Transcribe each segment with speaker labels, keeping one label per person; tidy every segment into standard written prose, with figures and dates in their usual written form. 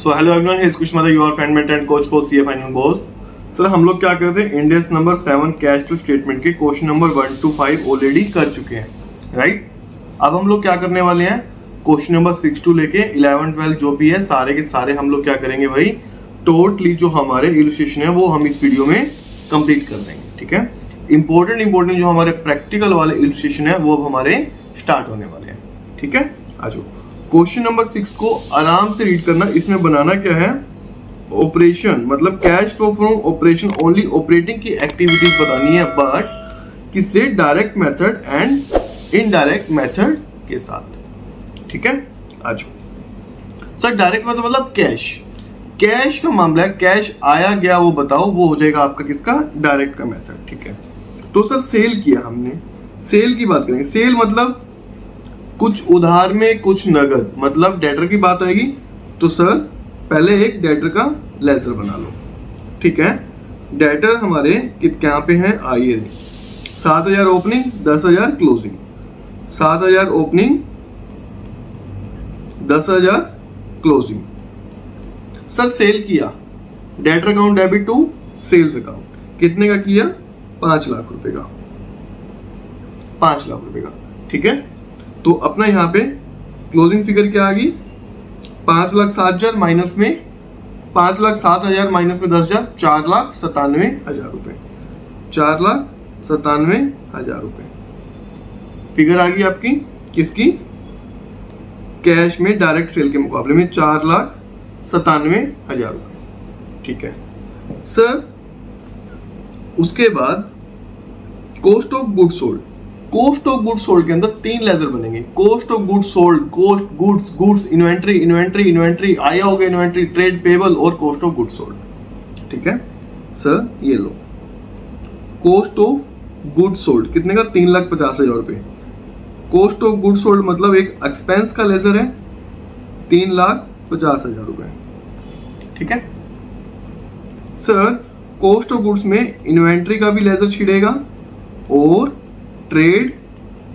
Speaker 1: So hello everyone, here is Kushmada, your friend mentor and coach for CA final boss. Sir हम लोग क्या करते हैं, index number 7 cash to statement के question number 1 to 5 already कर चुके हैं, राइट। अब हम लोग क्या करने वाले हैं, क्वेश्चन नंबर 6 टू लेके 11 12 जो भी है सारे के सारे हम लोग क्या करेंगे भाई, टोटली जो हमारे इलस्ट्रेशन है वो हम इस वीडियो में कंप्लीट कर देंगे, ठीक है। इंपॉर्टेंट जो हमारे प्रैक्टिकल वाले इलस्ट्रेशन है वो अब हमारे स्टार्ट होने वाले हैं, ठीक है। आ जाओ, क्वेश्चन नंबर 6 को आराम से रीड करना। इसमें बनाना क्या है, ऑपरेशन मतलब cash flow from operation only operating की एक्टिविटीज बतानी है, बट किससे, direct method and indirect method के साथ, ठीक है। आ जाओ सर, डायरेक्ट मेथड मतलब कैश का मामला है, कैश आया गया वो बताओ, वो हो जाएगा आपका किसका, डायरेक्ट का मेथड, ठीक है। तो सर सेल किया हमने, सेल की बात करेंगे। सेल मतलब कुछ उधार में कुछ नगद, मतलब डेटर की बात आएगी। तो सर पहले एक डेटर का लेजर बना लो, ठीक है। डेटर हमारे कहाँ पे हैं, आइए 7000 opening 10,000 closing, 7000 opening 10,000 closing. Sir sale किया, debtor account debit to sales account, कितने का किया, 5 लाख रुपए का, 5 लाख रुपए का, ठीक है। तो अपना यहाँ पे क्लोजिंग फिगर क्या आ गई, 5,07,000 माइनस में 5,07,000 माइनस में 10,000, 4,97,000 रुपए, 4,97,000 रुपए फिगर आ गई आपकी किसकी, कैश में डायरेक्ट सेल के मुकाबले में 4,97,000 रुपए, ठीक है। सर उसके बाद cost of goods sold, cost of goods sold के अंदर 3 लेजर बनेंगे। Cost of goods sold, cost goods inventory आया होगा, इन्वेंट्री, ट्रेड पेबल और कॉस्ट ऑफ गुड्स सोल्ड, ठीक है। सर ये लो, कॉस्ट ऑफ गुड्स सोल्ड कितने का, 3,50,000 रुपए। कॉस्ट ऑफ गुड्स सोल्ड मतलब एक एक्सपेंस का लेजर है, 3,50,000 रुपए, ठीक है। सर कॉस्ट ऑफ गुड्स में इन्वेंट्री का भी लेजर छिड़ेगा और ट्रेड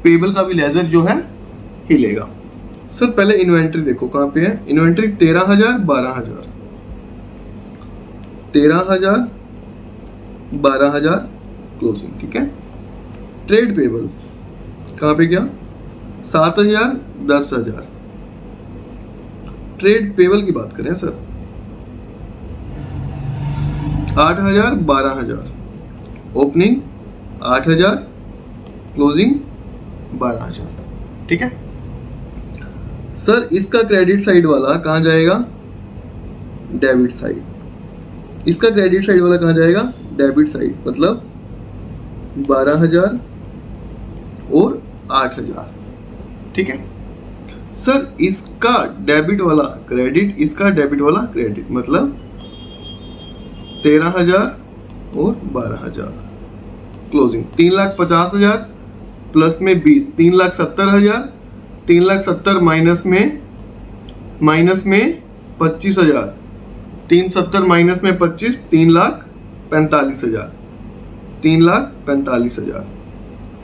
Speaker 1: पेबल का भी लेजर जो है हिलेगा। सर पहले इन्वेंट्री देखो कहां पे है, इन्वेंट्री 13,000 12,000, 13,000 12,000 क्लोजिंग, ठीक है। ट्रेड पेबल कहां पे गया, 7,000 10,000। ट्रेड पेबल की बात करें सर, 8,000 12,000, ओपनिंग 8,000, क्लोजिंग 12,000, ठीक है। सर इसका क्रेडिट साइड वाला कहां जाएगा, डेबिट साइड। इसका क्रेडिट साइड वाला कहां जाएगा, डेबिट साइड, मतलब 12,000 और 8,000, ठीक है। सर इसका डेबिट वाला क्रेडिट, इसका डेबिट वाला क्रेडिट, मतलब 13,000 और 12,000, क्लोजिंग 3,50,000 प्लस में 20, 3,70,000, 3,70,000 माइनस में 25,000, 370 माइनस में 25, 3,45,000, 3,45,000।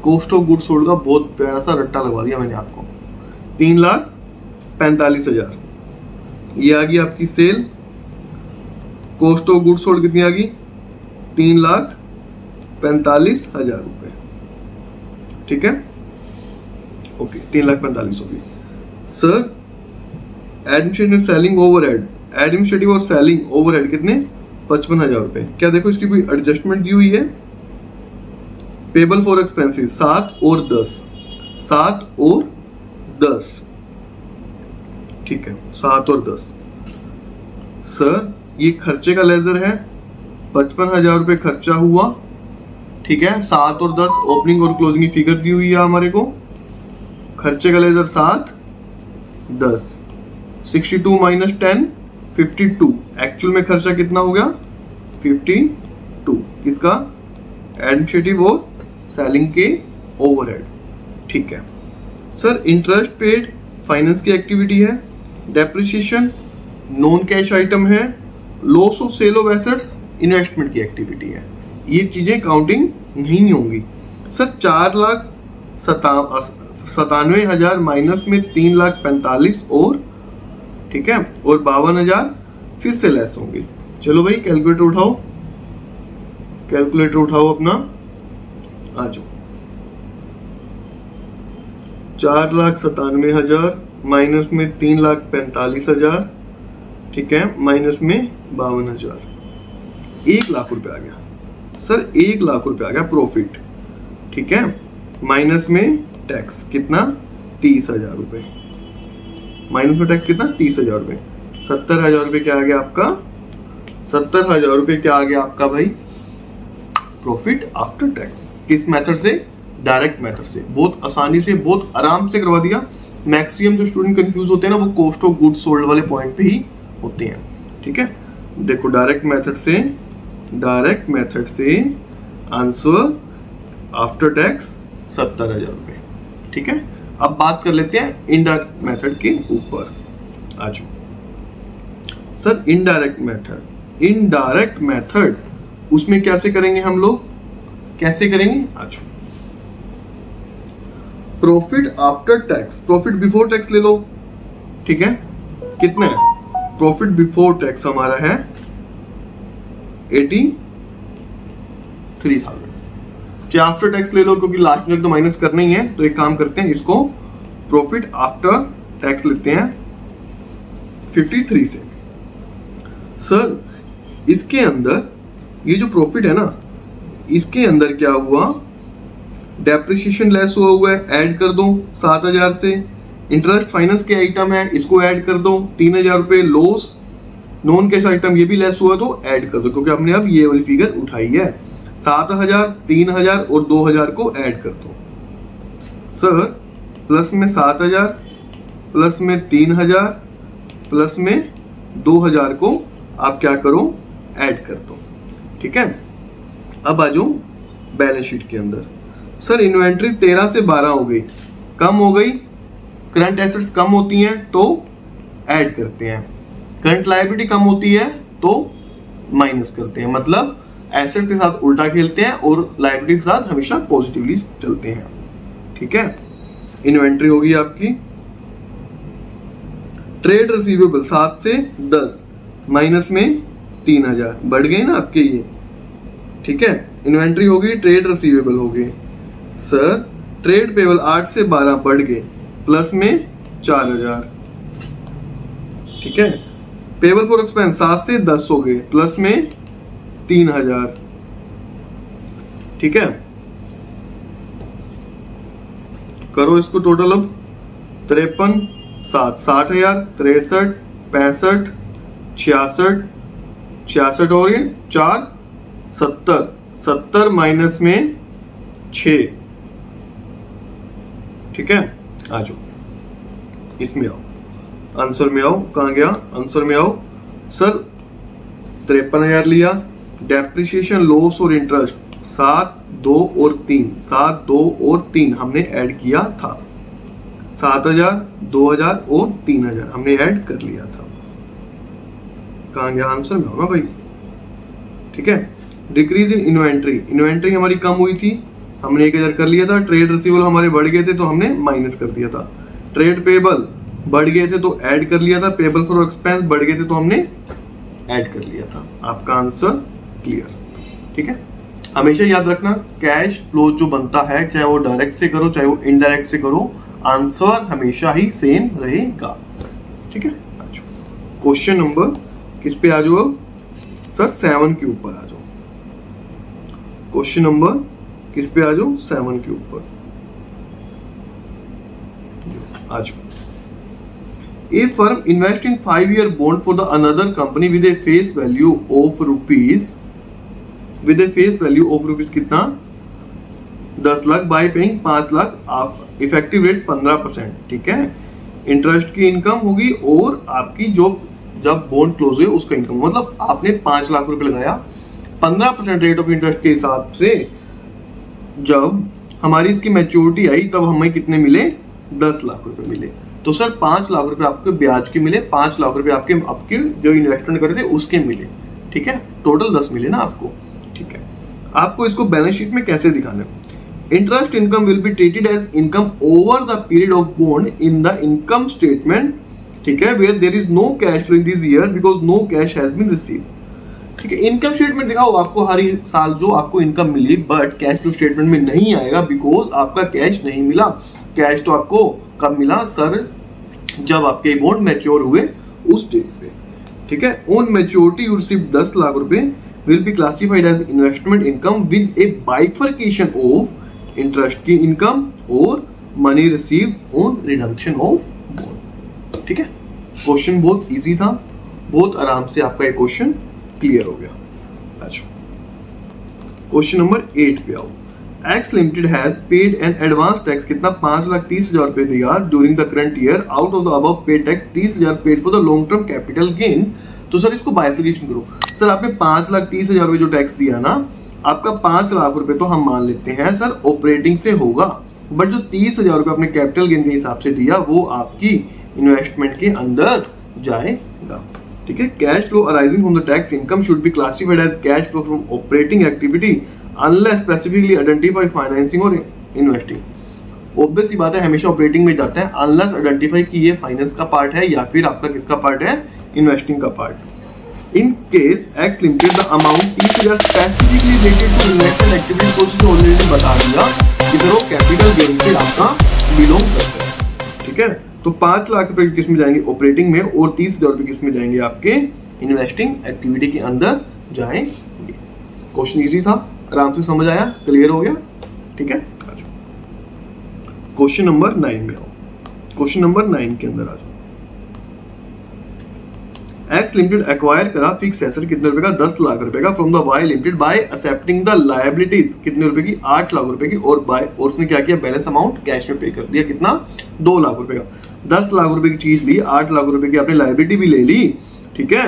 Speaker 1: कॉस्ट ऑफ गुड्स सोल्ड का बहुत प्यारा सा रट्टा लगवा दिया मैंने आपको, 3,45,000 ये आ गई आपकी sale. Cost of goods sold कितनी आ गई, 3,45,000 रुपए, ठीक है। ओके 3,45,000 हो गई। Sir administrative selling overhead, administrative और सेलिंग ओवरहेड कितने, 55,000 रुपए। क्या देखो इसकी कोई एडजस्टमेंट दी हुई है, पेबल फॉर एक्सपेंसेस 7 और 10, 7 और 10, ठीक है, 7 और 10। सर ये खर्चे का लेजर है, 55,000 रुपए खर्चा हुआ, ठीक है। 7 और 10 ओपनिंग और क्लोजिंग की फिगर दी हुई है हमारे को। खर्चे का लेजर 7 10, 62 माइनस 10 52, एक्चुअल में खर्चा कितना हो गया, 52, किसका, एडमिनिस्ट्रेटिव और सेलिंग के ओवरहेड, ठीक है। सर इंटरेस्ट पेड फाइनेंस की एक्टिविटी है, डेप्रिसिएशन नॉन कैश आइटम है, loss of sale of assets investment की एक्टिविटी है। ये चीजें काउंटिंग नहीं होंगी। सर 4,97,000 माइनस में 3,45,000 और, ठीक है, और 52,000 फिर से लेस होंगे। चलो भाई कैलकुलेटर उठाओ, कैलकुलेटर उठाओ अपना, आ जाओ। 4,97,000 माइनस में 3,45,000, ठीक है, माइनस में 52,000, 1 लाख रुपए आ गया सर, 1 लाख रुपए आ गया प्रॉफिट, ठीक है। माइनस में टैक्स कितना, 30,000 रुपए, माइनस में टैक्स कितना, 30,000 रुपए, 70,000 रुपए क्या आ गया आपका, 70,000 रुपए क्या आ गया आपका भाई, प्रॉफिट आफ्टर टैक्स। किस मेथड से, डायरेक्ट मेथड से, बहुत आसानी से, बहुत आराम से करवा दिया। मैक्सिमम जो स्टूडेंट कंफ्यूज होते हैं ना, वो कॉस्ट ऑफ गुड्स सोल्ड वाले पॉइंट पे ही होते हैं, ठीक है। देखो डायरेक्ट मेथड से आंसर आफ्टर टैक्स 70,000 रुपए, ठीक है। अब बात कर लेते हैं इनडायरेक्ट मेथड के ऊपर, आ जाओ सर। इनडायरेक्ट मेथड उसमें कैसे करेंगे हम लोग, कैसे करेंगे, आ जाओ। Profit after tax, profit before tax ले लो, ठीक है। कितना है, प्रॉफिट बिफोर टैक्स हमारा है 83,000। क्या आफ्टर टैक्स ले लो, क्योंकि लास्ट में तो माइनस करना ही है, तो एक काम करते हैं, इसको प्रॉफिट आफ्टर टैक्स लेते हैं 53 से। सर इसके अंदर ये जो प्रॉफिट है ना, इसके अंदर क्या हुआ, डेप्रिसिएशन लेस हुआ है, ऐड कर दो 7,000 से। इंटरेस्ट फाइनेंस के आइटम है, इसको ऐड कर दो 3,000 रुपए। लॉस नॉन कैश आइटम ये भी लेस हुआ तो ऐड कर दो, क्योंकि हमने अब ये वाली फिगर उठाई है। 7,000, 3,000 और 2,000 को ऐड कर दो सर। प्लस में 7,000, प्लस में 3,000, प्लस में 2,000 को आप क्या करो, ऐड कर दो, ठीक है। अब आ जाओ बैलेंस शीट के अंदर। सर इन्वेंट्री 13 से 12 हो गई, कम हो गई, करंट एसेट्स कम होती हैं तो ऐड करते हैं, करंट लायबिलिटी कम होती है तो माइनस करते हैं। मतलब एसेट के साथ उल्टा खेलते हैं और लायबिलिटी के साथ हमेशा पॉजिटिवली चलते हैं, ठीक है। इन्वेंट्री होगी आपकी, ट्रेड रिसीवेबल 7 से 10, माइनस में 3,000, बढ़ गए ना आपके ये, ठीक है। इन्वेंट्री होगी, ट्रेड रिसीवेबल हो गए सर। ट्रेड पेबल 8 से 12 बढ़ गए, प्लस में 4,000, ठीक है। पेबल फॉर एक्सपेंस 7 से 10 हो गए, प्लस में 3,000, ठीक है। करो इसको टोटल अब, 53, 7, 60,000, 63, 65, 66, 66 और ये 4, 70, 70 माइनस में 6, ठीक है। आ जाओ इसमें आओ, आंसर में आओ, कहाँ गया, आंसर में आओ सर। 53,000 लिया, डेप्रिसिएशन लॉस और इंटरेस्ट 7, 2 और 3, 7, 2 और 3 हमने ऐड किया था। 7,000, 2,000 और 3,000 हमने ऐड कर लिया था। कहाँ गया, आंसर में आओ ना भाई, ठीक है। डिक्रीज इन इन्वेंट्री, इन्वेंट्री हमारी कम हुई थी, हमने 1,000 कर लिया था। ट्रेड रिसीवेबल हमारे बढ़ गए थे तो हमने माइनस कर दिया था। ट्रेड पेबल बढ़ गए थे तो ऐड कर लिया था। पेबल फॉर एक्सपेंस बढ़ गए थे तो हमने ऐड कर लिया था। आपका आंसर क्लियर, ठीक है। हमेशा याद रखना, कैश फ्लो जो बनता है, चाहे वो डायरेक्ट से करो चाहे वो इनडायरेक्ट से करो, आंसर हमेशा ही सेम रहेगा, ठीक है। क्वेश्चन नंबर किस पे आ जाओ सर, 7 के ऊपर आ जाओ। क्वेश्चन नंबर किस पे आ जाओ, 7 के ऊपर आ जाओ। A firm invest in 5-year bond for the another company with a face value of rupees, with a face value of rupees कितना, 10 लाख, by paying 5 लाख, आप इफेक्टिव रेट 15%, ठीक है। इंटरेस्ट की इनकम होगी और आपकी जो जब बॉन्ड क्लोज हुए उसका इनकम, मतलब आपने 5 लाख रुपए लगाया, 15% रेट ऑफ इंटरेस्ट के हिसाब से जब हमारी इसकी मैच्योरिटी आई तब हमें कितने मिले, 10 लाख रुपए मिले। तो सर 5 लाख रुपए आपको ब्याज के मिले, 5 लाख रुपए आपके जो इन्वेस्टमेंट करे थे उसके मिले, ठीक है। टोटल 10 मिले ना आपको, ठीक है। आपको इसको बैलेंस शीट में कैसे दिखाना है, interest income will be treated as income over the period of bond in the income statement ठीक है, where there is no cash flow in this year because no cash has been received. ठीक है, income statement दिखाओ आपको हर साल जो आपको income मिली, बट कैश फ्लो स्टेटमेंट में नहीं आएगा बिकॉज आपका कैश नहीं मिला। कैश तो आपको कब मिला सर, जब आपके बॉन्ड मैच्योर हुए उस डेट पे। ठीक है, on maturity you receive 10 lakh रुपए will be classified as investment income with a bifurcation of interest की इनकम और money receive on redemption of bond. ठीक है, क्वेश्चन बहुत इजी था, बहुत आराम से आपका ये क्वेश्चन क्लियर हो गया। अच्छा, क्वेश्चन नंबर 8 पे आओ। X limited has paid an advance tax कितना 5,30,000 रुपए दिया during the current year. Out of the above paid tax 30,000 paid for the long term capital gain. तो सर इसको बाइफिकेशन करो। सर आपने 5,30,000 रुपए जो टैक्स दिया ना, आपका 5 लाख रुपए तो हम मान लेते हैं सर ऑपरेटिंग से होगा, बट जो 30,000 रुपए आपने कैपिटल गेन के हिसाब से दिया वो आपकी इन्वेस्टमेंट के अंदर जाएगा। ठीक है, cash flow arising from the tax income should be classified as cash flow from operating activity unless specifically identify financing और इन्वेस्टिंग। ऑब्वियस ही बात है, हमेशा ऑपरेटिंग में जाता है अनलेस आइडेंटिफाई कि ये फाइनेंस का पार्ट है या फिर आपका किसका पार्ट है, इन्वेस्टिंग का part. In case x limited the amount 30,000 specifically related to investment activity course already बता दिया कि सर वो कैपिटल गेन से आपका बिलोंग करता है। ठीक है, तो 5 लाख रुपए किस में जाएंगे, ऑपरेटिंग में, और 30,000 रुपए किस में जाएंगे, आपके इन्वेस्टिंग एक्टिविटी के अंदर जाएंगे। क्वेश्चन इजी था, आराम से समझ आया, क्लियर हो गया। ठीक है, क्वेश्चन नंबर 9 में आओ। क्वेश्चन नंबर 9 के अंदर आ जाओ। एक्स लिमिटेड एक्वायर करा फिक्स एसेट कितने रुपए का, 10 लाख रुपए का from the y limited by accepting the liabilities कितने रुपए की, 8 लाख रुपए की, और बाय, और उसने क्या किया, बैलेंस अमाउंट कैश में पे कर दिया, कितना, 2 लाख रुपए का। 10 लाख रुपए की चीज ली, 8 लाख रुपए की आपने लायबिलिटी भी ले ली। ठीक है,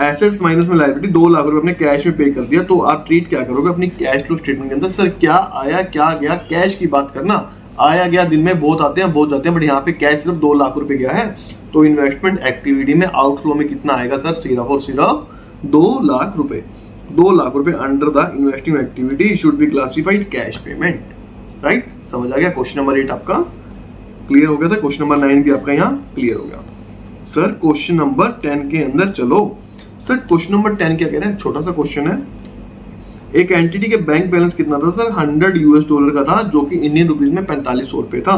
Speaker 1: एसेट्स माइनस में लायबिलिटी, 2 लाख रुपए आपने कैश में पे कर दिया। तो आप ट्रीट क्या करोगे अपनी कैश फ्लो स्टेटमेंट के अंदर, सर क्या आया क्या गया, कैश की बात करना। आया गया दिन में बहुत आते हैं बहुत जाते हैं, बट यहाँ पे कैश सिर्फ 2 लाख रुपए गया है, तो इन्वेस्टमेंट एक्टिविटी में आउटफ्लो में कितना आएगा सर, सिर्फ और सिर्फ 2 लाख रुपए। 2 लाख रुपए under the investing activity should be classified cash payment. Right, समझ आ गया। क्वेश्चन नंबर 8 आपका क्लियर हो गया था, क्वेश्चन नंबर 9 भी आपका यहाँ क्लियर हो गया। सर क्वेश्चन नंबर 10 के अंदर चलो। सर क्वेश्चन नंबर 10 क्या कह रहे हैं, छोटा सा क्वेश्चन है। एक एंटिटी के बैंक बैलेंस कितना था सर, $100 का था, जो कि इंडियन रुपीज में 4500 रुपए था।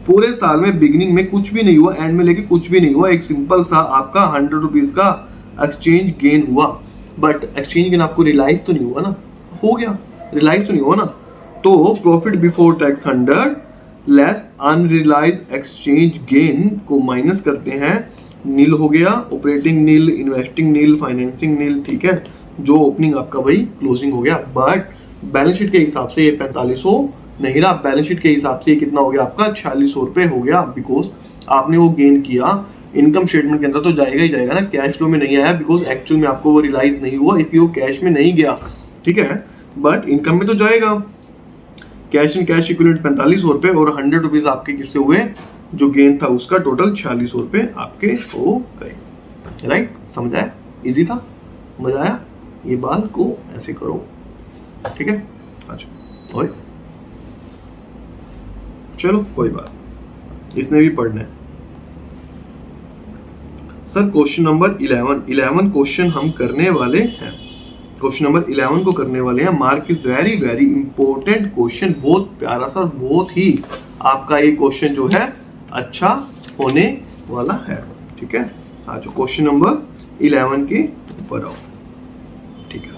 Speaker 1: पूरे साल में बिगिनिंग में कुछ भी नहीं हुआ, एंड में लेके कुछ भी नहीं हुआ, एक सिंपल सा आपका 100 रुपीज का एक्सचेंज गेन हुआ। बट एक्सचेंज गेन आपको रियलाइज तो नहीं हुआ ना, हो गया, रियलाइज तो नहीं हुआ ना। तो profit before tax 100 less unrealise exchange gain को माइनस करते हैं, नील हो गया, operating nil, investing nil, financing nil. ठीक है, जो ओपनिंग आपका भाई क्लोजिंग हो गया। बट बैलेंस शीट के हिसाब से ये 4500 नहीं रहा, बैलेंस शीट के हिसाब से ये कितना हो गया आपका, 4600 रुपए हो गया, बिकॉज आपने वो गेन किया। इनकम स्टेटमेंट के अंदर तो जाएगा ही जाएगा ना, कैश फ्लो में नहीं आया, बिकॉज एक्चुअल में आपको वो रियलाइज नहीं हुआ, इसलिए वो कैश में नहीं गया। ठीक है, बट इनकम में तो जाएगा। कैश एंड कैश इक्विवेलेंट 4500 रुपए, और 100 रुपीज आपके किससे हुए, जो गेन था उसका टोटल 4600 रुपए आपके हो गए। राइट, समझ आया, इजी था, मजा आया। ये बाल को ऐसे करो, ठीक है। अच्छा ओए, चलो कोई बात, इसने भी पढ़ना है। सर क्वेश्चन नंबर 11 क्वेश्चन हम करने वाले हैं। क्वेश्चन नंबर 11 को करने वाले हैं। Mark is very very important question, बहुत प्यारा सा और बहुत ही आपका ये क्वेश्चन जो है अच्छा होने वाला है। ठीक है, आज क्वेश्चन नंबर 11 के ऊपर आओ। ठीक है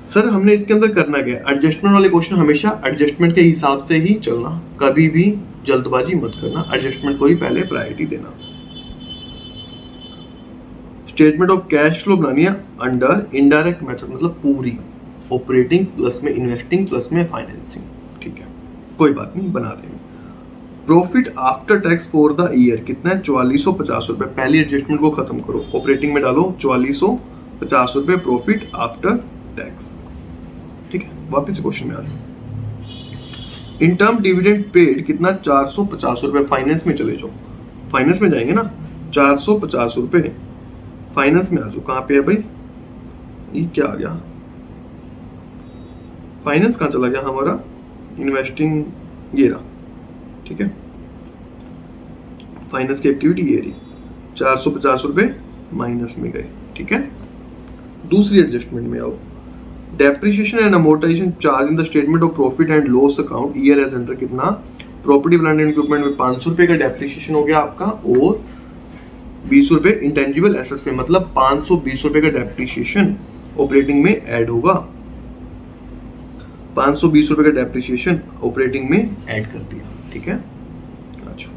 Speaker 1: सर, हमने इसके अंदर करना क्या है, एडजस्टमेंट वाले क्वेश्चन हमेशा एडजस्टमेंट के हिसाब से ही चलना, कभी भी जल्दबाजी मत करना, एडजस्टमेंट को ही पहले प्रायोरिटी देना। स्टेटमेंट ऑफ कैश फ्लो बनानी है अंडर इनडायरेक्ट मेथड, मतलब पूरी ऑपरेटिंग प्लस में इन्वेस्टिंग प्लस में फाइनेंसिंग। ठीक है, कोई बात नहीं, बना देंगे। Profit after tax for the year कितना है, 4450 रुपए। पहली एडजस्टमेंट को खत्म करो, ऑपरेटिंग में डालो 4450 रुपए प्रॉफिट आफ्टर टैक्स। ठीक है, वापस क्वेश्चन में आ जाओ। इन टर्म डिविडेंड पेड कितना, 450 रुपए। फाइनेंस में चले जाओ, फाइनेंस में जाएंगे ना, 450 रुपए फाइनेंस में आ जाओ। कहां पे है भाई, ये क्या आ गया, फाइनेंस कहां चला गया हमारा, इन्वेस्टिंग ये रहा। ठीक है, फाइनेंस की एक्टिविटी ये रही, 450 रुपये माइनस में गए। ठीक है, दूसरी एडजस्टमेंट में आओ, depreciation and amortisation charge in the statement of profit and loss account year as under कितना, प्रॉपर्टी प्लांट एंड इक्विपमेंट में 500 रुपये का डेप्रिसिएशन हो गया आपका, और 20 रुपये इंटेंजिबल एसेट्स में, मतलब 520 रुपये का डेप्रिसिएशन ऑपरेटिंग में ऐड होगा। 520 रुपये का डेप्रिसिएशन ऑपरेटिंग में ऐड कर दिया। ठीक है, अच्छा,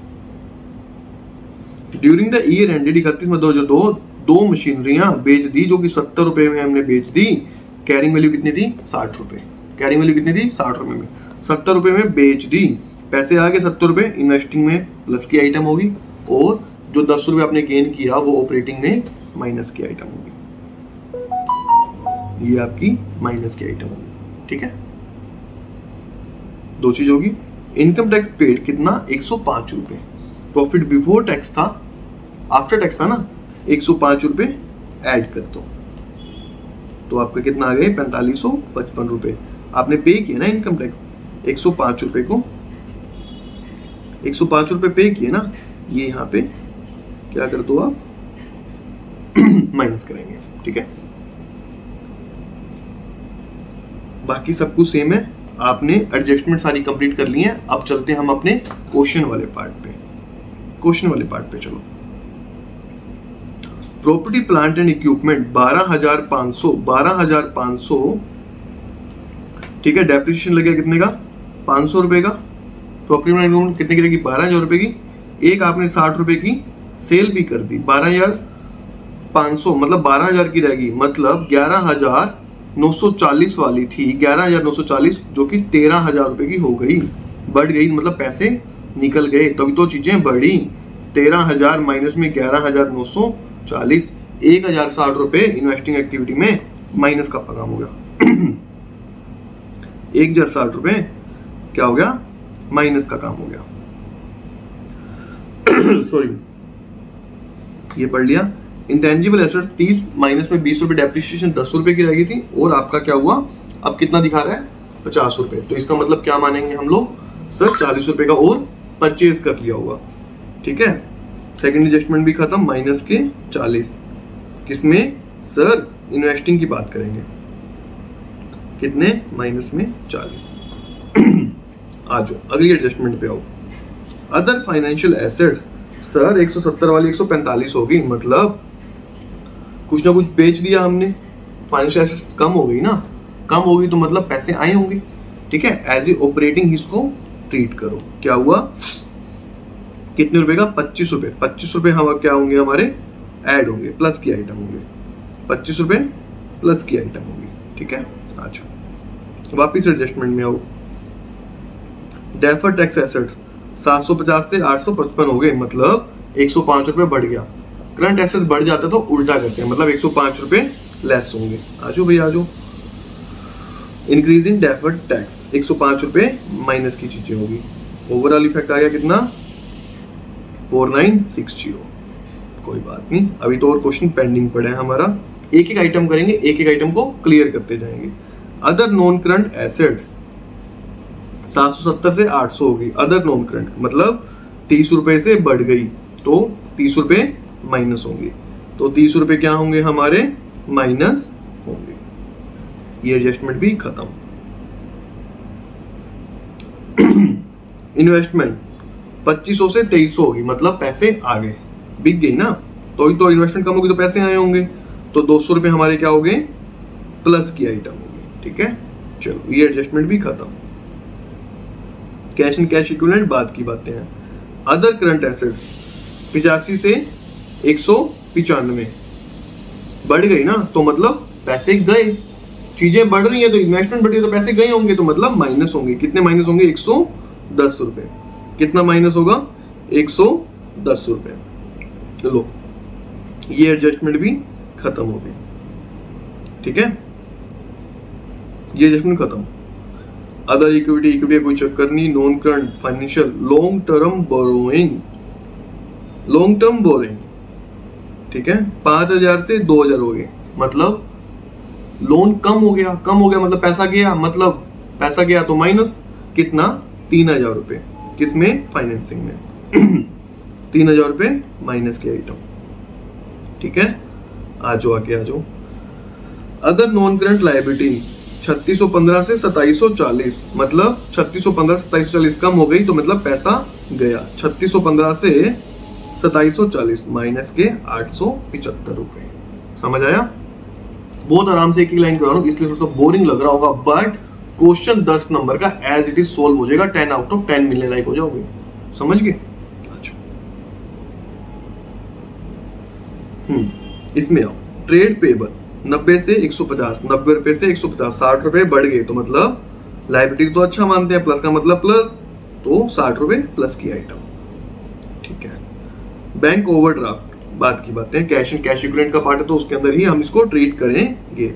Speaker 1: ड्यूरिंग द ईयर एंडेड 31 मई 2002 दो मशीनरियां बेच दी जो कि 70 रुपए में हमने बेच दी। कैरिंग वैल्यू कितनी थी, 60 रुपए। कैरिंग वैल्यू कितनी थी, 60 रुपए में, 70 रुपए में बेच दी, पैसे आ गए 70 रुपए, इन्वेस्टिंग में प्लस की आइटम होगी, और जो 10 रुपए आपने गेन किया वो ऑपरेटिंग में माइनस की आइटम होगी। ये आपकी माइनस की आइटम होगी। ठीक है, दो चीज होगी। इनकम टैक्स पेड कितना, 105 रुपए। प्रॉफिट बिफोर टैक्स था, आफ्टर टैक्स था ना, 105 रुपए ऐड कर दो, तो आपका कितना आ गए, 4555 रुपए। आपने पे किया ना इनकम टैक्स, 105 रुपए को 105 रुपए पे किए ना, ये यहाँ पे क्या कर दो आप, माइनस करेंगे। ठीक है, बाकी सब कुछ सेम है। आपने एडजस्टमेंट सारी कंप्लीट कर ली है। अब चलते हैं हम अपने क्वेश्चन वाले पार्ट पे। क्वेश्चन वाले पार्ट पे चलो। प्रॉपर्टी प्लांट एंड इक्विपमेंट 12,500 ठीक है, डेप्रिसिएशन लगे कितने का, 500 रुपए का। प्रॉपर्टी प्लांट इक्विपमेंट कितने की रहेगी, 12,000 रुपए की। एक आपने 60 रुपए की सेल भी कर दी, 12,500 मतलब 12,000 की रहेगी, मतलब 11,940 वाली थी, 11,940 जो कि 13,000 रुपए की हो गई, बढ़ गई, मतलब पैसे निकल गए, तभी तो चीजें बढ़ी। 13,000 माइनस में 11,940, 1,060 रुपए इन्वेस्टिंग एक्टिविटी में माइनस का काम हो गया। 1,060 रुपए क्या हो गया, माइनस का काम हो गया। सॉरी, ये पढ़ लिया। इंटेंजिबल एसेट 30 माइनस में 20 रुपए, डेप्रिसिएशन 10 रुपए की रहेगी थी, और आपका क्या हुआ, अब कितना दिखा रहा है, 50 रुपए। तो इसका मतलब क्या मानेंगे हम लोग, सर 40 रुपए का और परचेज कर लिया होगा। ठीक है, सेकंड एडजस्टमेंट भी खत्म, माइनस के 40, किसमें सर, इन्वेस्टिंग की बात करेंगे, कितने, माइनस में 40। आ जाओ अगली एडजस्टमेंट पे आओ। अदर फाइनेंशियल एसेट्स, सर 170 वाली 145 होगी, मतलब कुछ ना कुछ बेच दिया हमने, फाइनेंशियल एसेट्स कम हो गई ना, कम होगी तो मतलब पैसे आए होंगे। ठीक है, एज ए ऑपरेटिंग इसको ट्रीट करो। क्या हुआ, कितने रुपए का, 25 रुपए। 25 रुपए हम क्या होंगे, हमारे ऐड होंगे, प्लस की आइटम होंगे, 25 रुपए प्लस की आइटम होगी। ठीक है, अच्छा वापिस एडजस्टमेंट में आओ। डेफर्ड टैक्स एसेट्स 750 से 855 हो गए, मतलब 105 रुपए बढ़ गया। करंट एसेट बढ़ जाता तो उल्टा करते हैं, मतलब 105 रुपए लेस होंगे। आजो भाई आजो। इंक्रीज इन डेफर्ड टैक्स 105 रुपए माइनस की चीजें होगी। ओवरऑल इफेक्ट आ गया कितना, 4960। कोई बात नहीं, अभी तो और क्वेश्चन पेंडिंग पड़े हैं हमारा, एक एक आइटम करेंगे, एक एक आइटम को क्लियर करते जाएंगे। अदर नॉन करंट एसेट्स 770 से 800 होगी। अदर नॉन करंट मतलब 30 रुपए से बढ़ गई तो 30 रुपए माइनस होंगे, तो 30 रुपए क्या होंगे हमारे, माइनस होंगे। ये एडजस्टमेंट भी खत्म। इन्वेस्टमेंट 2500 से 2300 होगी, मतलब पैसे आ गए, बिक गई ना, तो ही तो इन्वेस्टमेंट कम होगी तो पैसे आए होंगे, तो 200 रुपए हमारे क्या हो गए, प्लस की आइटम होगी। ठीक है, चलो ये एडजस्टमेंट भी खत्म। कैश एंड कैश इक्विवेलेंट बाद की बातें हैं। अदर करंट एसेट्स 85 से 195 बढ़ गई ना, तो मतलब पैसे गए, चीजें बढ़ रही है तो इन्वेस्टमेंट बढ़ी है तो पैसे गए होंगे, तो मतलब माइनस होंगे। कितने माइनस होंगे, 110 रुपए। कितना माइनस होगा, 110 रुपए। चलो ये एडजस्टमेंट भी खत्म हो गई। ठीक है, ये एडजस्टमेंट खत्म। अदर इक्विटी, इक्विटी कोई चक्कर नहीं। Non current financial, long term borrowing, long term borrowing. ठीक है, 5,000 से 2,000 हो गए, मतलब लोन कम हो गया, कम हो गया मतलब पैसा गया, मतलब पैसा गया तो माइनस कितना, 3,000 रुपए, किसमें, फाइनेंसिंग में। 3,000 रुपये माइनस के आइटम। ठीक है, आ जाओ आगे आ जाओ। अदर नॉन करंट लायबिलिटी 3615 से 2740, मतलब 3615 2740 कम हो गई तो मतलब पैसा गया। 3615 से 2740 माइनस के 875 रुपए। समझ आया? बहुत आराम से एक ही लाइन करा रहा हूं, इसलिए थोड़ा बोरिंग लग रहा होगा, बट क्वेश्चन 10 नंबर का एज इट इज सोल्व हो जाएगा। 10 आउट ऑफ 10 मिलने लायक हो जाओगे। समझ गए? इसमें आओ। ट्रेड पेबल 90 से 150, 90 रुपए से 150, 60 रुपए बढ़ गए तो मतलब लायबिलिटी तो अच्छा मानते हैं, प्लस का मतलब प्लस, तो 60 रुपए प्लस की आइटम। ठीक है। बैंक ओवरड्राफ्ट बात की बातें, कैश एंड कैश इक्विवेलेंट का पार्ट है तो उसके अंदर ही हम इसको ट्रीट करेंगे।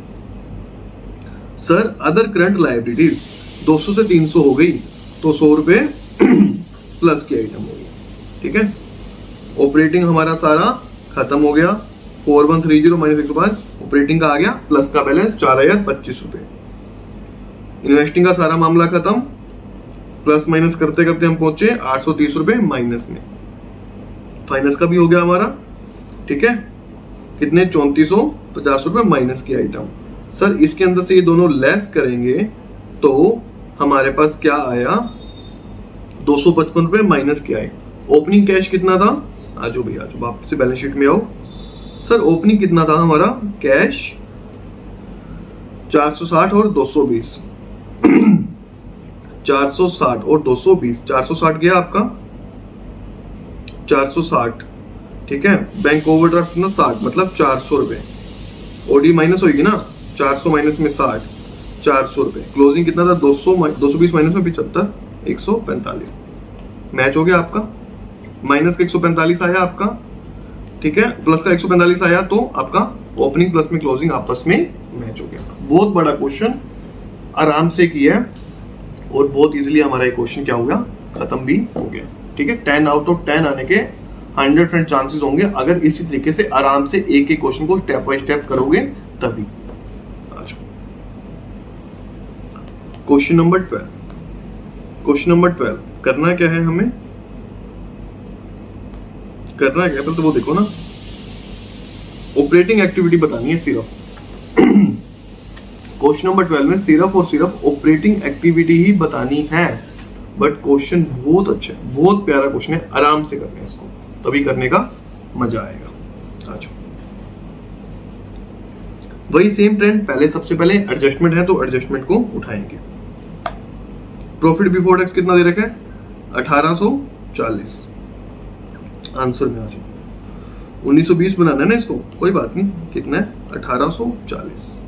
Speaker 1: सर अदर करंट लायबिलिटीज 200 से 300 हो गई तो 100 रुपए प्लस की आइटम होगी। ठीक है। ऑपरेटिंग हमारा सारा खत्म हो गया। 4130 माइनस 105 ऑपरेटिंग का आ गया, प्लस का बैलेंस 4025 रुपए। इन्वेस्टिंग का सारा मामला खत्म, प्लस माइनस करते करते हम पहुंचे 830 रुपए माइनस में। फाइनेंस का भी हो गया हमारा। ठीक है, कितने 3450 रुपए माइनस की आइटम। सर इसके अंदर से ये दोनों लेस करेंगे तो हमारे पास क्या आया, 255 रुपए माइनस के आए। ओपनिंग कैश कितना था, आजो भैया आजो वापस से बैलेंस शीट में आओ। सर ओपनिंग कितना था हमारा, कैश 460 और 220 460 और 220, 460 गया आपका 460। ठीक है। बैंक ओवरड्राफ्ट कितना 60, मतलब 400 रुपए। ओडी माइनस होगी ना, 400 माइनस में 60, 400 रुपए। क्लोजिंग कितना था 220 माइनस में 75, 145। मैच हो गया आपका। माइनस का 145 आया आपका। ठीक है, प्लस का 145 आया तो आपका ओपनिंग प्लस में क्लोजिंग आपस में मैच हो गया। बहुत बड़ा क्वेश्चन, आराम से किया है और बहुत इजीली हमारा ये क्वेश्चन क्या हो गया, खत्म भी हो गया। ठीक है, 10 आउट ऑफ 10 आने के 100% चांसेस होंगे अगर इसी तरीके से आराम से एक एक क्वेश्चन को स्टेप बाय स्टेप करोगे तभी। Question number 12। क्वेश्चन नंबर 12 करना क्या है हमें, करना क्या तो वो देखो ना, ऑपरेटिंग एक्टिविटी बतानी है सिर्फ। क्वेश्चन नंबर 12 में सिर्फ और सिर्फ ऑपरेटिंग एक्टिविटी ही बतानी है, बट क्वेश्चन बहुत अच्छा है, बहुत प्यारा क्वेश्चन है। आराम से करना है इसको, तभी करने का मजा आएगा। अच्छा, वही सेम ट्रेंड, पहले सबसे पहले एडजस्टमेंट है तो एडजस्टमेंट को उठाएंगे। प्रॉफिट बिफोर टैक्स कितना दे रखा है, 1840। आंसर में आ जाओ। 1920 बनाना है ना इसको, कोई बात नहीं, कितना है 1840।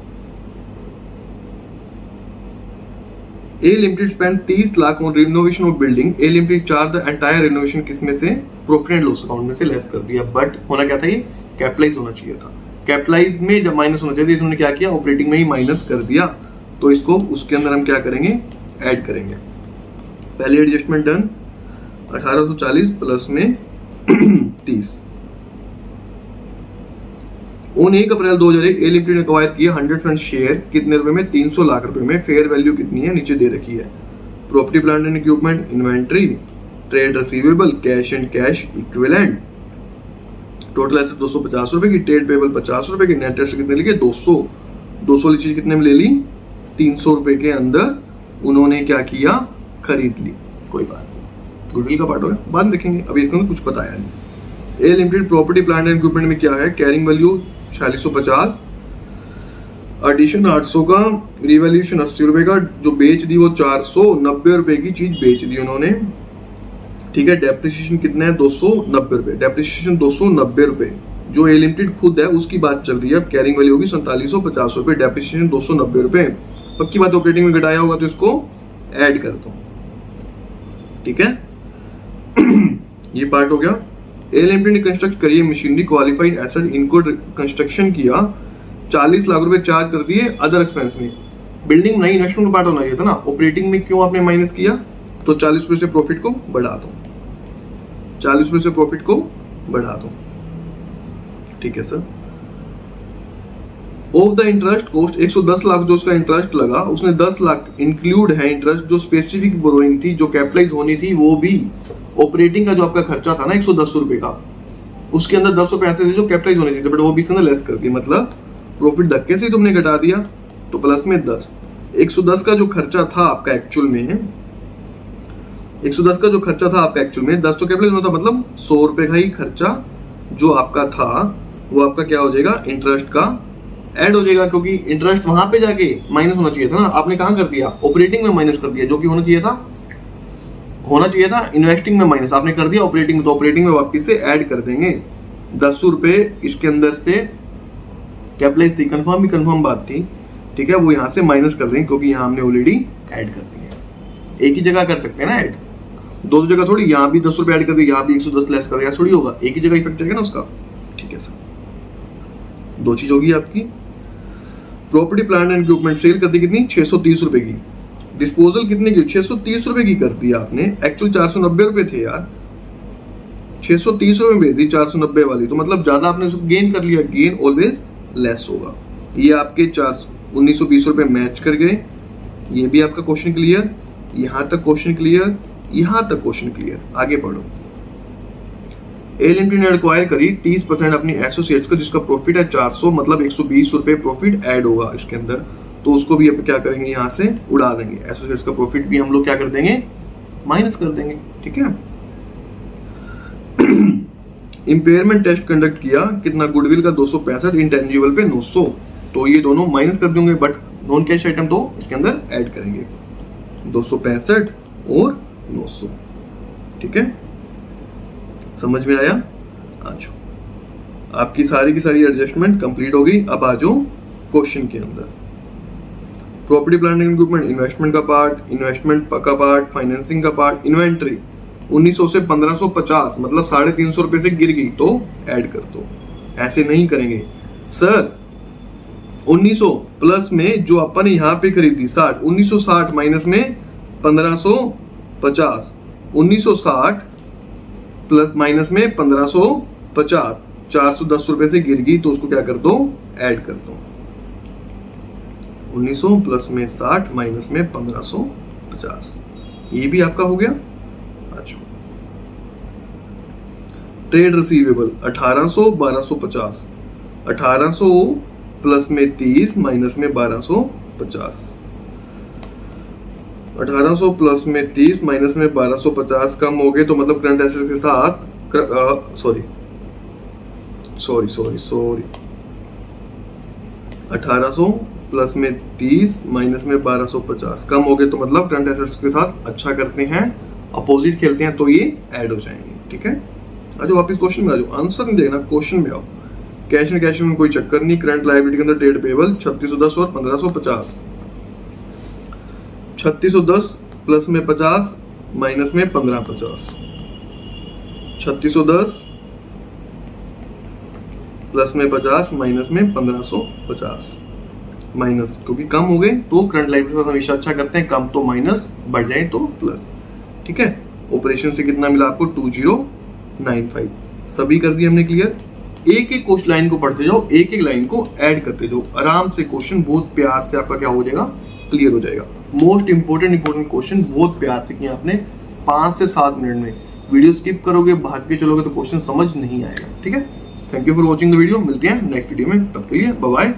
Speaker 1: A limited spend 30 lakh on renovation of building. A limited charge the entire renovation किसमें से, प्रॉफिट एंड लॉस अकाउंट में से लेस कर दिया, बट होना क्या था, ये कैपिटलाइज होना चाहिए था। कैपिटलाइज में जब माइनस होना चाहिए, इन्होंने क्या किया, ऑपरेटिंग में ही माइनस कर दिया, तो इसको उसके अंदर हम क्या करेंगे, ऐड करेंगे। पहले एडजस्टमेंट डन, 1840 प्लस में 30। ऑन 1 अप्रैल 2001 ए लिमिटेड ने एक्वायर किया 100% शेयर, कितने रुपए में, 300 लाख रुपए में। फेयर वैल्यू कितनी है, नीचे दे रखी है। Property plant and equipment, inventory, trade receivable, cash and cash equivalent. Total asset 250 रुपए की, ट्रेड पेबल 50 रुपए की, नेट एसेट कितने लिए, 200 चीज कितने में ले ली, 300 रुपए के अंदर उन्होंने क्या किया, खरीद ली। कोई बात नहीं, गुडविल का पार्ट हो गया, बाद में देखेंगे, अभी इसके अंदर कुछ बताया नहीं। A limited property plant and equipment में क्या है, कैरिंग वैल्यू 4650, एडिशन 800 का, रिवैल्यूएशन 80 रुपए का, जो बेच दी वो 490 रुपए की चीज बेच दी उन्होंने। ठीक है, डेप्रिसिएशन कितना है, 290 रुपए, डेप्रिसिएशन 290 रुपए, जो ए लिमिटेड खुद है उसकी बात चल रही है। अब कैरिंग वैल्यू होगी 4750 रुपए, डेप्रिसिएशन 290 रुपए। पक्की बात, ऑपरेटिंग में घटाया होगा तो इसको ऐड कर दो। ठीक है, ये पार्ट हो गया। ए लिमिटेड ने कंस्ट्रक्ट करी है मशीनरी, क्वालिफाइड एसेट, इनको कंस्ट्रक्शन किया, 40 लाख रुपए चार्ज कर दिए अदर एक्सपेंस में। बिल्डिंग नई इन्वेस्टमेंट का पार्ट होना चाहिए था ना, ऑपरेटिंग में क्यों आपने माइनस किया, तो 40 रुपए से प्रॉफिट को बढ़ा दो, 40 रुपए से प्रॉफिट को बढ़ा दो। ठीक है sir. Of the interest cost 110 lakh जो उसका इंटरेस्ट लगा, उसने 10 लाख इंक्लूड है इंटरेस्ट, जो स्पेसिफिक बोरोइंग थी, जो कैपिटलाइज होनी थी वो भी ऑपरेटिंग का जो आपका खर्चा था ना 110 रुपए का, उसके अंदर 10 रुपए ऐसे थे जो कैपिटलाइज होने चाहिए, बट वो भी इसके अंदर लेस कर दिए, मतलब प्रॉफिट धक्के से तुमने घटा दिया, तो प्लस में 10। 110 का जो खर्चा था आपका एक्चुअल में, 110 का जो खर्चा था आपका एक्चुअल में 10 तो कैपिटलाइज होता, मतलब 100 रुपए का ही खर्चा जो आपका था वो आपका क्या हो जाएगा, इंटरेस्ट का ऐड हो जाएगा, क्योंकि इंटरेस्ट वहां पे जाके माइनस होना चाहिए था ना, आपने कहां कर दिया, ऑपरेटिंग में माइनस कर दिया, जो कि होना चाहिए था इन्वेस्टिंग में माइनस, आपने कर दिया ऑपरेटिंग में, तो ऑपरेटिंग में वापस से ऐड कर देंगे 10 रुपए इसके अंदर से कैपिटलाइज थी, कंफर्म बात थी, ठीक है, वो यहाँ से माइनस कर देंगे क्योंकि यहाँ हमने ऑलरेडी ऐड कर दिया। एक ही जगह कर सकते हैं ना ऐड, दो जगह थोड़ी, यहाँ भी 10 रुपए ऐड कर दिए, यहाँ भी 110 लेस कर दिया, थोड़ी होगा, एक ही जगह इफेक्ट जाएगा ना उसका, ठीक है सर। दो चीज होगी आपकी, property plant and equipment sale कर दी कितनी, 630 रुपए की, डिस्पोजल कितने की, 630 रुपए की कर दी आपने, एक्चुअल 490 रुपए थे यार, 630 रुपए में दी 490 वाली, तो मतलब ज्यादा आपने उसको गेन कर लिया, गेन ऑलवेज लेस होगा। ये आपके 1920 रुपए मैच कर गए, ये भी आपका क्वेश्चन क्लियर, यहां तक क्वेश्चन क्लियर, यहां तक क्वेश्चन क्लियर, आगे पढ़ो। एल&टी ने एक्वायर करी 30% अपनी एसोसिएट्स का, जिसका प्रॉफिट है 400, मतलब 120 रुपए प्रॉफिट ऐड होगा इसके अंदर, तो उसको भी अब क्या करेंगे, यहाँ से उड़ा देंगे, एसोसिएट्स का प्रॉफिट भी हम लोग क्या कर देंगे, माइनस कर देंगे, ठीक है। इंपेयरमेंट टेस्ट कंडक्ट किया, कितना, गुडविल का 265, इंटेंजिबल पे 900, तो ये दोनों माइनस कर देंगे, बट नॉन कैश आइटम तो इसके अंदर ऐड करेंगे, 265 और 900, ठीक है, समझ में आया। आज आपकी सारी की सारी एडजस्टमेंट कंप्लीट हो गई। अब आ जाओ क्वेश्चन के अंदर, property plant and equipment investment का पार्ट, इन्वेस्टमेंट का पार्ट, फाइनेंसिंग का पार्ट, इन्वेंट्री 1900 से 1550, मतलब 350 रुपए से गिर गई तो ऐड कर दो, ऐसे नहीं करेंगे सर। 1900 प्लस में जो अपन यहाँ पे खरीदी 60, 1960 माइनस में 1550, 1960 प्लस माइनस में 1550, 410 रुपए से गिर गई तो उसको क्या कर दो, ऐड कर दो। 1900 प्लस में 60 माइनस में 1550, ये भी आपका हो गया। अच्छा, ट्रेड रिसीवेबल 1800 1250, 1800 प्लस में 30 माइनस में 1250, 1800 प्लस में 30 माइनस में 1250 कम हो गए, तो मतलब करंट एसेट्स के साथ सॉरी 1800 प्लस में 30 माइनस में 1250 कम हो गए, तो मतलब करंट एसेट्स के साथ अच्छा करते हैं, अपोजिट खेलते हैं, तो ये ऐड हो जाएंगे, ठीक है। आज वापस क्वेश्चन में आ जाओ, आंसर नहीं देखना, क्वेश्चन में आओ। कैश एंड कैश में कोई चक्कर नहीं, करंट लायबिलिटी के अंदर ट्रेड पेबल 3610 और 1550, 3610 प्लस में 50 माइनस में 1550, 3610 प्लस में 50 माइनस में 1550 माइनस, क्योंकि कम हो गए तो करंट लायबिलिटी हमेशा अच्छा करते हैं, कम तो माइनस, बढ़ जाए तो प्लस, ठीक है। ऑपरेशन से कितना मिला आपको 2095, सभी कर दिए हमने क्लियर। एक एक क्वेश्चन लाइन को पढ़ते जाओ, एक एक लाइन को ऐड करते जाओ, आराम से क्वेश्चन बहुत प्यार से आपका क्या हो जाएगा, क्लियर हो जाएगा। मोस्ट इंपोर्टेंट क्वेश्चन बहुत प्यार से किए आपने, 5 से 7 मिनट में। वीडियो स्किप करोगे, भाग के चलोगे तो क्वेश्चन समझ नहीं आएगा, ठीक है। Thank you for watching the video, मिलते हैं नेक्स्ट वीडियो में, तब के लिए बाय बाय।